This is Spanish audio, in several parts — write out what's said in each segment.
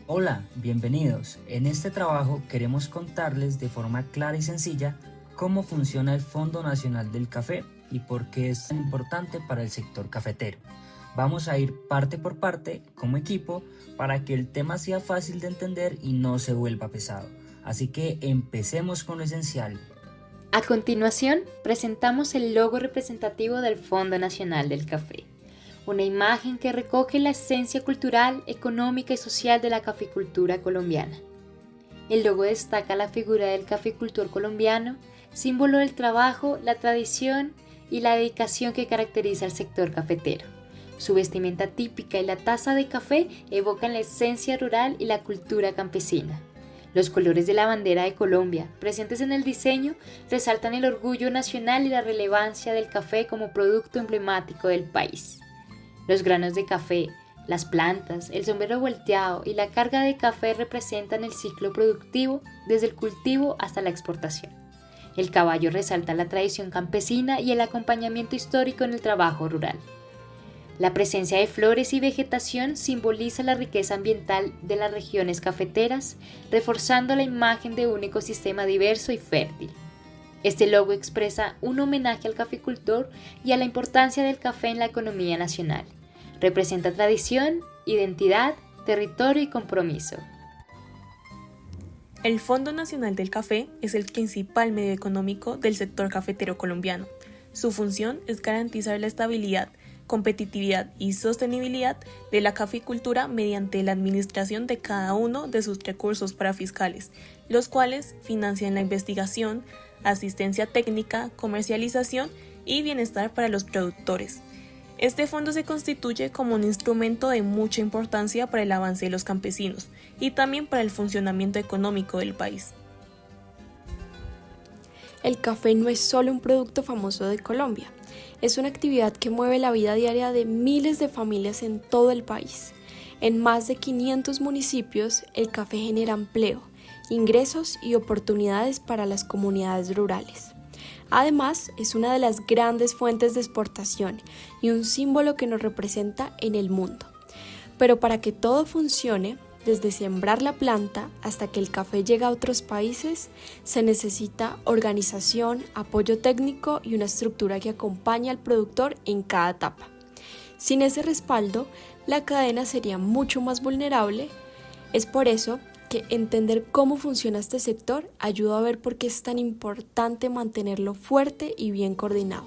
Hola, bienvenidos. En este trabajo queremos contarles de forma clara y sencilla cómo funciona el Fondo Nacional del Café y por qué es tan importante para el sector cafetero. Vamos a ir parte por parte como equipo para que el tema sea fácil de entender y no se vuelva pesado. Así que empecemos con lo esencial. A continuación, presentamos el logo representativo del Fondo Nacional del Café, una imagen que recoge la esencia cultural, económica y social de la caficultura colombiana. El logo destaca la figura del caficultor colombiano, símbolo del trabajo, la tradición y la dedicación que caracteriza al sector cafetero. Su vestimenta típica y la taza de café evocan la esencia rural y la cultura campesina. Los colores de la bandera de Colombia, presentes en el diseño, resaltan el orgullo nacional y la relevancia del café como producto emblemático del país. Los granos de café, las plantas, el sombrero volteado y la carga de café representan el ciclo productivo desde el cultivo hasta la exportación. El caballo resalta la tradición campesina y el acompañamiento histórico en el trabajo rural. La presencia de flores y vegetación simboliza la riqueza ambiental de las regiones cafeteras, reforzando la imagen de un ecosistema diverso y fértil. Este logo expresa un homenaje al caficultor y a la importancia del café en la economía nacional. Representa tradición, identidad, territorio y compromiso. El Fondo Nacional del Café es el principal medio económico del sector cafetero colombiano. Su función es garantizar la estabilidad, competitividad y sostenibilidad de la caficultura mediante la administración de cada uno de sus recursos parafiscales, los cuales financian la investigación, asistencia técnica, comercialización y bienestar para los productores. Este fondo se constituye como un instrumento de mucha importancia para el avance de los campesinos y también para el funcionamiento económico del país. El café no es solo un producto famoso de Colombia, es una actividad que mueve la vida diaria de miles de familias en todo el país. En más de 500 municipios, el café genera empleo, ingresos y oportunidades para las comunidades rurales. Además, es una de las grandes fuentes de exportación y un símbolo que nos representa en el mundo. Pero para que todo funcione, desde sembrar la planta hasta que el café llega a otros países, se necesita organización, apoyo técnico y una estructura que acompañe al productor en cada etapa. Sin ese respaldo, la cadena sería mucho más vulnerable. Es por eso que entender cómo funciona este sector ayuda a ver por qué es tan importante mantenerlo fuerte y bien coordinado.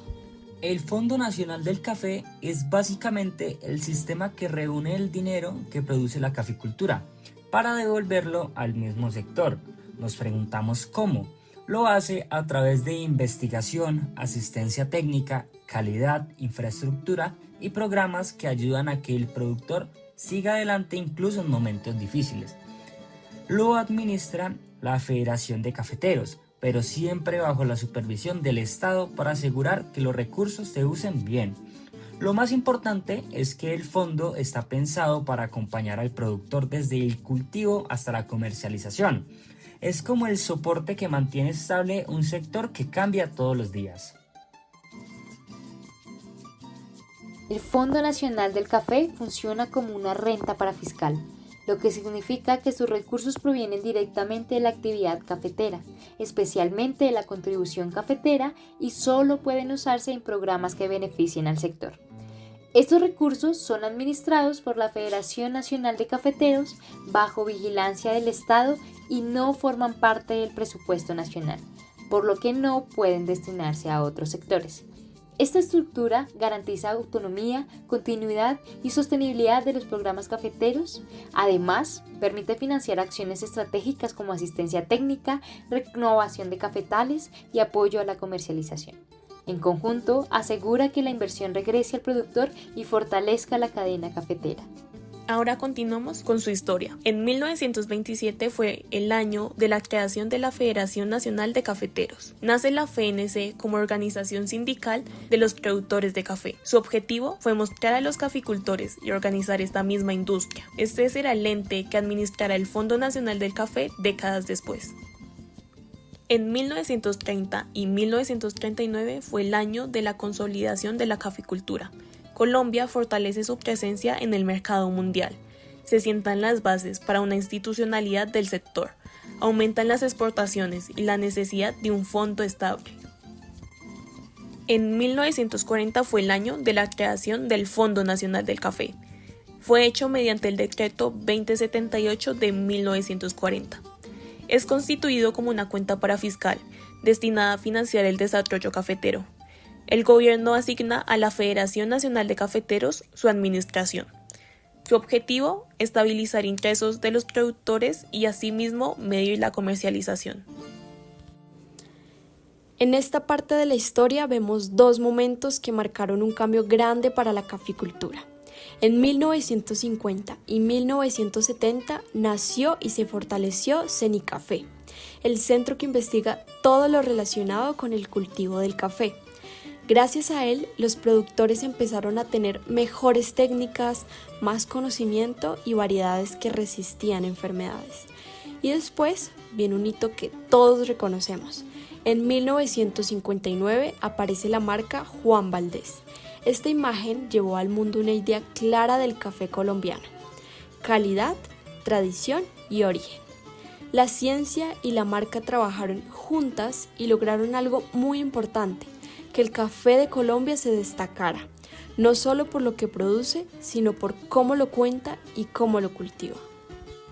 El Fondo Nacional del Café es básicamente el sistema que reúne el dinero que produce la caficultura para devolverlo al mismo sector. Nos preguntamos cómo. Lo hace a través de investigación, asistencia técnica, calidad, infraestructura y programas que ayudan a que el productor siga adelante incluso en momentos difíciles. Lo administra la Federación de Cafeteros, pero siempre bajo la supervisión del Estado para asegurar que los recursos se usen bien. Lo más importante es que el fondo está pensado para acompañar al productor desde el cultivo hasta la comercialización. Es como el soporte que mantiene estable un sector que cambia todos los días. El Fondo Nacional del Café funciona como una renta parafiscal, lo que significa que sus recursos provienen directamente de la actividad cafetera, especialmente de la contribución cafetera, y solo pueden usarse en programas que beneficien al sector. Estos recursos son administrados por la Federación Nacional de Cafeteros bajo vigilancia del Estado y no forman parte del presupuesto nacional, por lo que no pueden destinarse a otros sectores. Esta estructura garantiza autonomía, continuidad y sostenibilidad de los programas cafeteros. Además, permite financiar acciones estratégicas como asistencia técnica, renovación de cafetales y apoyo a la comercialización. En conjunto, asegura que la inversión regrese al productor y fortalezca la cadena cafetera. Ahora continuamos con su historia. En 1927 fue el año de la creación de la Federación Nacional de Cafeteros. Nace la FNC como organización sindical de los productores de café. Su objetivo fue mostrar a los caficultores y organizar esta misma industria. Este será el ente que administrará el Fondo Nacional del Café décadas después. En 1930 y 1939 fue el año de la consolidación de la caficultura. Colombia fortalece su presencia en el mercado mundial. se sientan las bases para una institucionalidad del sector, aumentan las exportaciones y la necesidad de un fondo estable. En 1940 fue el año de la creación del Fondo Nacional del Café. Fue hecho mediante el Decreto 2078 de 1940. Es constituido como una cuenta parafiscal destinada a financiar el desarrollo cafetero. El gobierno asigna a la Federación Nacional de Cafeteros su administración. Su objetivo, estabilizar ingresos de los productores y asimismo medir la comercialización. En esta parte de la historia vemos dos momentos que marcaron un cambio grande para la caficultura. En 1950 y 1970 nació y se fortaleció Cenicafé, el centro que investiga todo lo relacionado con el cultivo del café. Gracias a él, los productores empezaron a tener mejores técnicas, más conocimiento y variedades que resistían enfermedades. Y después viene un hito que todos reconocemos. En 1959 aparece la marca Juan Valdez. Esta imagen llevó al mundo una idea clara del café colombiano: calidad, tradición y origen. La ciencia y la marca trabajaron juntas y lograron algo muy importante: que el café de Colombia se destacara, no solo por lo que produce, sino por cómo lo cuenta y cómo lo cultiva.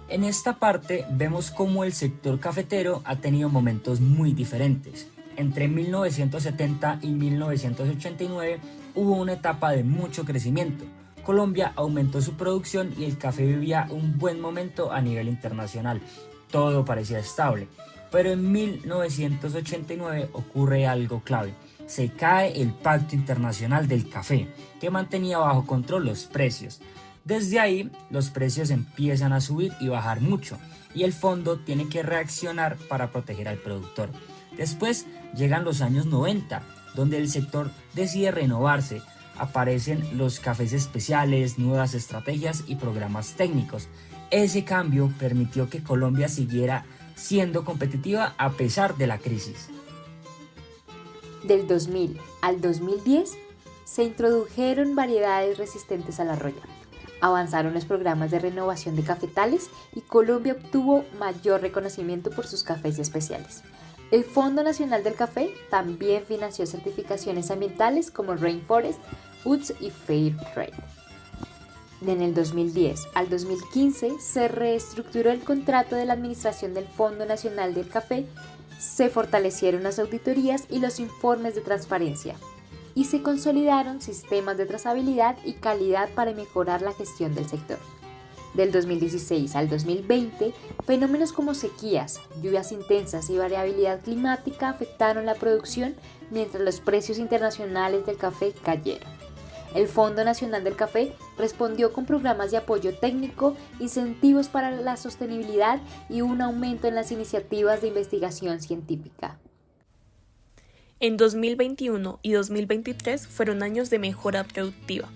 En esta parte vemos cómo el sector cafetero ha tenido momentos muy diferentes. Entre 1970 y 1989 hubo una etapa de mucho crecimiento. Colombia aumentó su producción y el café vivía un buen momento a nivel internacional. Todo parecía estable, pero en 1989 ocurre algo clave. Se cae el Pacto Internacional del Café, que mantenía bajo control los precios. Desde ahí, los precios empiezan a subir y bajar mucho, y el fondo tiene que reaccionar para proteger al productor. Después llegan los años 90, donde el sector decide renovarse. Aparecen los cafés especiales, nuevas estrategias y programas técnicos. Ese cambio permitió que Colombia siguiera siendo competitiva a pesar de la crisis. Del 2000 al 2010 se introdujeron variedades resistentes a la roya. Avanzaron los programas de renovación de cafetales y Colombia obtuvo mayor reconocimiento por sus cafés especiales. El Fondo Nacional del Café también financió certificaciones ambientales como Rainforest, UTZ y Fair Trade. En el 2010 al 2015 se reestructuró el contrato de la administración del Fondo Nacional del Café, se fortalecieron las auditorías y los informes de transparencia, y se consolidaron sistemas de trazabilidad y calidad para mejorar la gestión del sector. Del 2016 al 2020, fenómenos como sequías, lluvias intensas y variabilidad climática afectaron la producción mientras los precios internacionales del café cayeron. El Fondo Nacional del Café respondió con programas de apoyo técnico, incentivos para la sostenibilidad y un aumento en las iniciativas de investigación científica. En 2021 y 2023 fueron años de mejora productiva.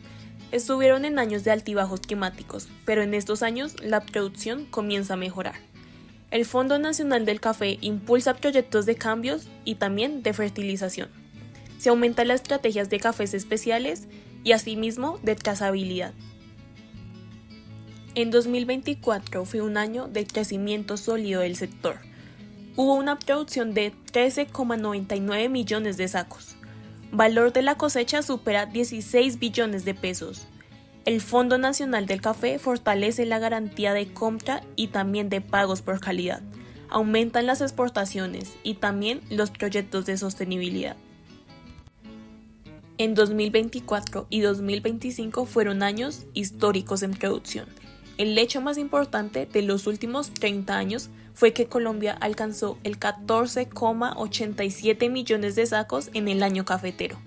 Estuvieron en años de altibajos climáticos, pero en estos años la producción comienza a mejorar. El Fondo Nacional del Café impulsa proyectos de cambios y también de fertilización. Se aumentan las estrategias de cafés especiales y asimismo de trazabilidad. En 2024 fue un año de crecimiento sólido del sector. Hubo una producción de 13,99 millones de sacos. Valor de la cosecha supera 16 billones de pesos. El Fondo Nacional del Café fortalece la garantía de compra y también de pagos por calidad. Aumentan las exportaciones y también los proyectos de sostenibilidad. En 2024 y 2025 fueron años históricos en producción. El hecho más importante de los últimos 30 años fue que Colombia alcanzó el 14,87 millones de sacos en el año cafetero.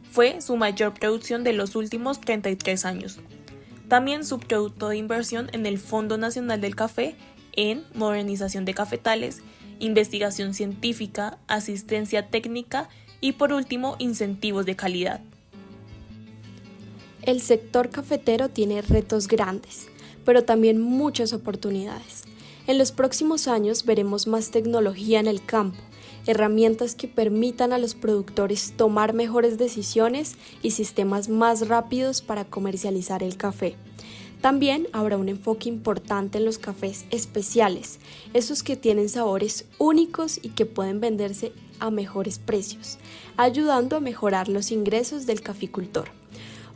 Fue su mayor producción de los últimos 33 años. También su producto de inversión en el Fondo Nacional del Café en modernización de cafetales, investigación científica, asistencia técnica y por último incentivos de calidad. El sector cafetero tiene retos grandes, pero también muchas oportunidades. En los próximos años veremos más tecnología en el campo, herramientas que permitan a los productores tomar mejores decisiones y sistemas más rápidos para comercializar el café. También habrá un enfoque importante en los cafés especiales, esos que tienen sabores únicos y que pueden venderse a mejores precios, ayudando a mejorar los ingresos del caficultor.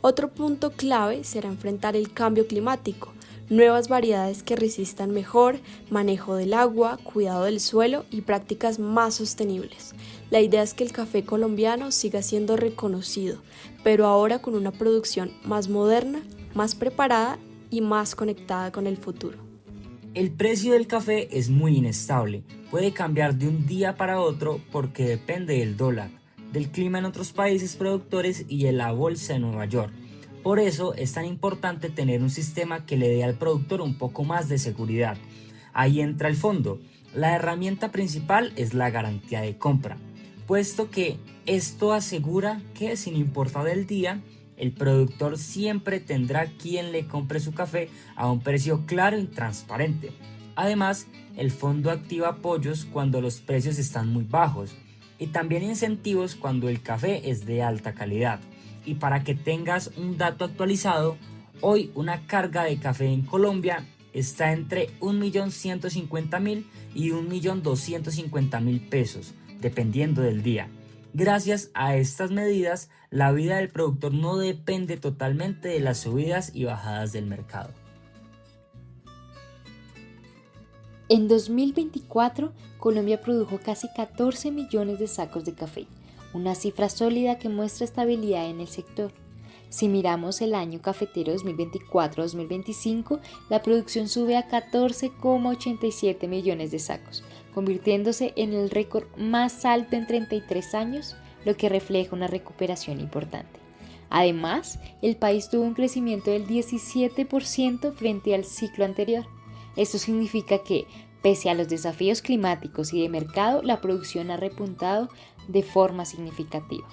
Otro punto clave será enfrentar el cambio climático, nuevas variedades que resistan mejor, manejo del agua, cuidado del suelo y prácticas más sostenibles. La idea es que el café colombiano siga siendo reconocido, pero ahora con una producción más moderna, más preparada y más conectada con el futuro. El precio del café es muy inestable, puede cambiar de un día para otro porque depende del dólar, del clima en otros países productores y de la bolsa de Nueva York. Por eso es tan importante tener un sistema que le dé al productor un poco más de seguridad. Ahí entra el fondo. La herramienta principal es la garantía de compra, puesto que esto asegura que sin importar el día, el productor siempre tendrá quien le compre su café a un precio claro y transparente. Además, el fondo activa apoyos cuando los precios están muy bajos y también incentivos cuando el café es de alta calidad. Y para que tengas un dato actualizado, hoy una carga de café en Colombia está entre 1.150.000 y 1.250.000 pesos, dependiendo del día. Gracias a estas medidas, la vida del productor no depende totalmente de las subidas y bajadas del mercado. En 2024, Colombia produjo casi 14 millones de sacos de café, una cifra sólida que muestra estabilidad en el sector. Si miramos el año cafetero 2024-2025, la producción sube a 14,87 millones de sacos, convirtiéndose en el récord más alto en 33 años, lo que refleja una recuperación importante. Además, el país tuvo un crecimiento del 17% frente al ciclo anterior. Esto significa que, pese a los desafíos climáticos y de mercado, la producción ha repuntado de forma significativa.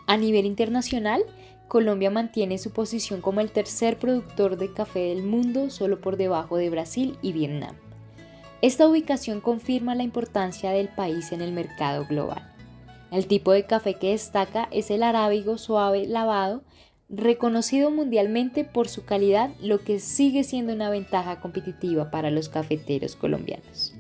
A nivel internacional, Colombia mantiene su posición como el tercer productor de café del mundo, solo por debajo de Brasil y Vietnam. Esta ubicación confirma la importancia del país en el mercado global. El tipo de café que destaca es el arábigo suave lavado, reconocido mundialmente por su calidad, lo que sigue siendo una ventaja competitiva para los cafeteros colombianos.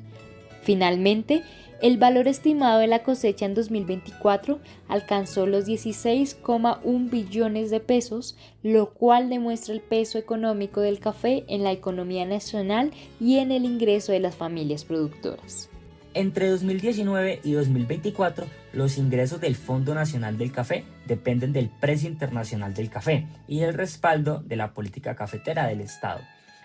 Finalmente, el valor estimado de la cosecha en 2024 alcanzó los 16,1 billones de pesos, lo cual demuestra el peso económico del café en la economía nacional y en el ingreso de las familias productoras. Entre 2019 y 2024, los ingresos del Fondo Nacional del Café dependen del precio internacional del café y del respaldo de la política cafetera del Estado.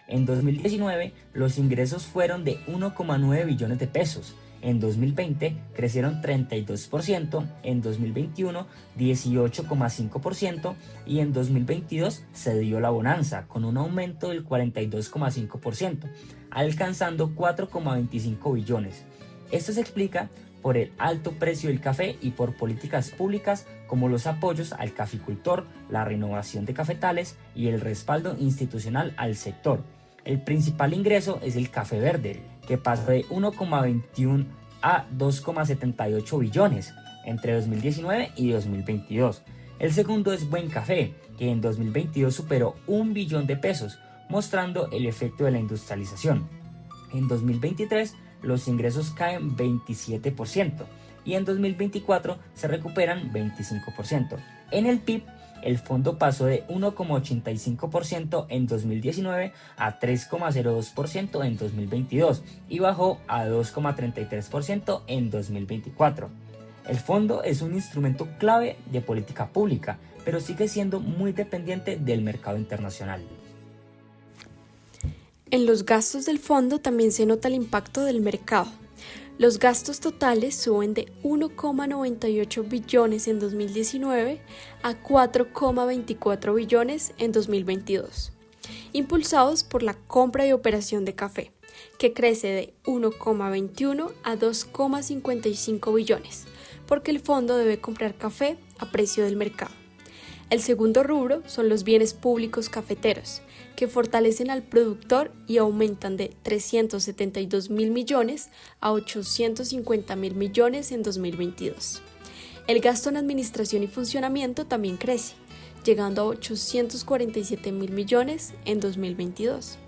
En 2019, los ingresos fueron de 1,9 billones de pesos. En 2020 crecieron 32%, en 2021 18,5% y en 2022 se dio la bonanza con un aumento del 42,5%, alcanzando 4,25 billones. Esto se explica por el alto precio del café y por políticas públicas como los apoyos al caficultor, la renovación de cafetales y el respaldo institucional al sector. El principal ingreso es el café verde, que pasó de 1,21 a 2,78 billones entre 2019 y 2022. El segundo es Buen Café, que en 2022 superó 1 billón de pesos, mostrando el efecto de la industrialización. En 2023 los ingresos caen 27% y en 2024 se recuperan 25%. En el PIB, el fondo pasó de 1,85% en 2019 a 3,02% en 2022 y bajó a 2,33% en 2024. El fondo es un instrumento clave de política pública, pero sigue siendo muy dependiente del mercado internacional. En los gastos del fondo también se nota el impacto del mercado. Los gastos totales suben de 1,98 billones en 2019 a 4,24 billones en 2022, impulsados por la compra y operación de café, que crece de 1,21 a 2,55 billones, porque el fondo debe comprar café a precio del mercado. El segundo rubro son los bienes públicos cafeteros, que fortalecen al productor y aumentan de 372.000 millones a 850.000 millones en 2022. El gasto en administración y funcionamiento también crece, llegando a 847.000 millones en 2022.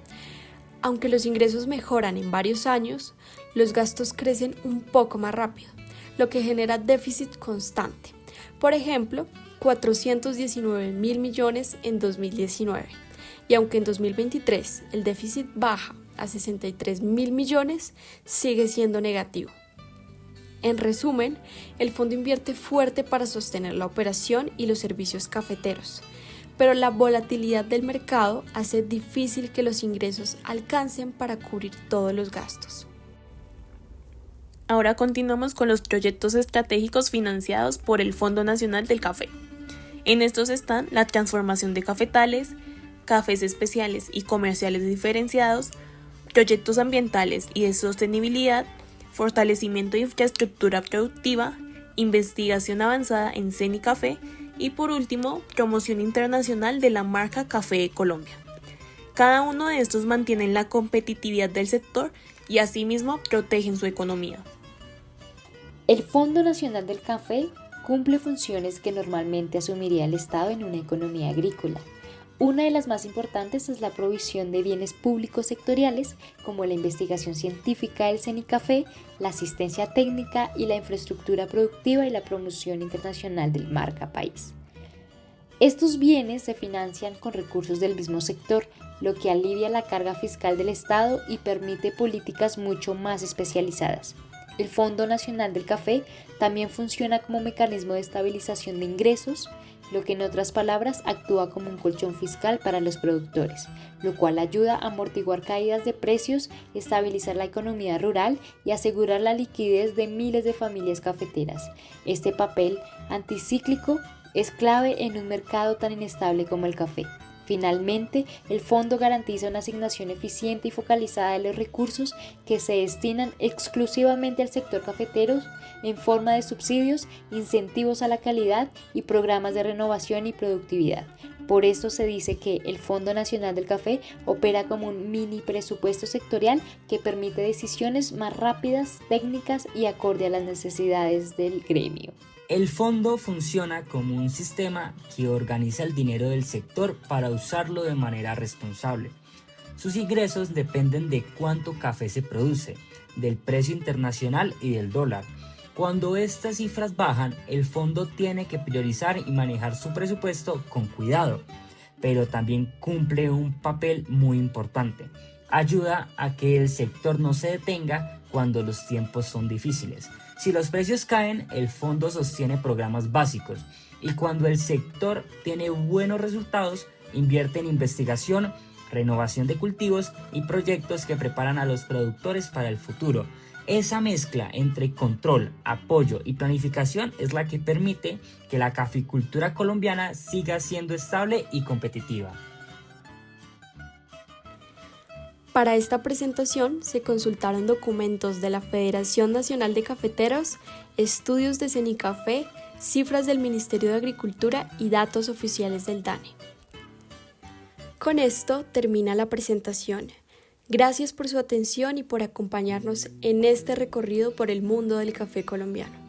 Aunque los ingresos mejoran en varios años, los gastos crecen un poco más rápido, lo que genera déficit constante. Por ejemplo, 419.000 millones en 2019. Y aunque en 2023 el déficit baja a 63.000 millones, sigue siendo negativo. En resumen, el fondo invierte fuerte para sostener la operación y los servicios cafeteros, pero la volatilidad del mercado hace difícil que los ingresos alcancen para cubrir todos los gastos. Ahora continuamos con los proyectos estratégicos financiados por el Fondo Nacional del Café. En estos están la transformación de cafetales, cafés especiales y comerciales diferenciados, proyectos ambientales y de sostenibilidad, fortalecimiento de infraestructura productiva, investigación avanzada en CENICAFÉ y por último, promoción internacional de la marca Café de Colombia. Cada uno de estos mantienen la competitividad del sector y asimismo protegen su economía. El Fondo Nacional del Café cumple funciones que normalmente asumiría el Estado en una economía agrícola. Una de las más importantes es la provisión de bienes públicos sectoriales como la investigación científica del CENICAFÉ, la asistencia técnica y la infraestructura productiva y la promoción internacional del marca país. Estos bienes se financian con recursos del mismo sector, lo que alivia la carga fiscal del Estado y permite políticas mucho más especializadas. El Fondo Nacional del Café también funciona como mecanismo de estabilización de ingresos, lo que en otras palabras actúa como un colchón fiscal para los productores, lo cual ayuda a amortiguar caídas de precios, estabilizar la economía rural y asegurar la liquidez de miles de familias cafeteras. Este papel anticíclico es clave en un mercado tan inestable como el café. Finalmente, el fondo garantiza una asignación eficiente y focalizada de los recursos que se destinan exclusivamente al sector cafetero en forma de subsidios, incentivos a la calidad y programas de renovación y productividad. Por esto se dice que el Fondo Nacional del Café opera como un mini presupuesto sectorial que permite decisiones más rápidas, técnicas y acorde a las necesidades del gremio. El fondo funciona como un sistema que organiza el dinero del sector para usarlo de manera responsable. Sus ingresos dependen de cuánto café se produce, del precio internacional y del dólar. Cuando estas cifras bajan, el fondo tiene que priorizar y manejar su presupuesto con cuidado, pero también cumple un papel muy importante. Ayuda a que el sector no se detenga cuando los tiempos son difíciles. Si los precios caen, el fondo sostiene programas básicos y cuando el sector tiene buenos resultados, invierte en investigación, renovación de cultivos y proyectos que preparan a los productores para el futuro. Esa mezcla entre control, apoyo y planificación es la que permite que la caficultura colombiana siga siendo estable y competitiva. Para esta presentación se consultaron documentos de la Federación Nacional de Cafeteros, estudios de CENICAFÉ, cifras del Ministerio de Agricultura y datos oficiales del DANE. Con esto termina la presentación. Gracias por su atención y por acompañarnos en este recorrido por el mundo del café colombiano.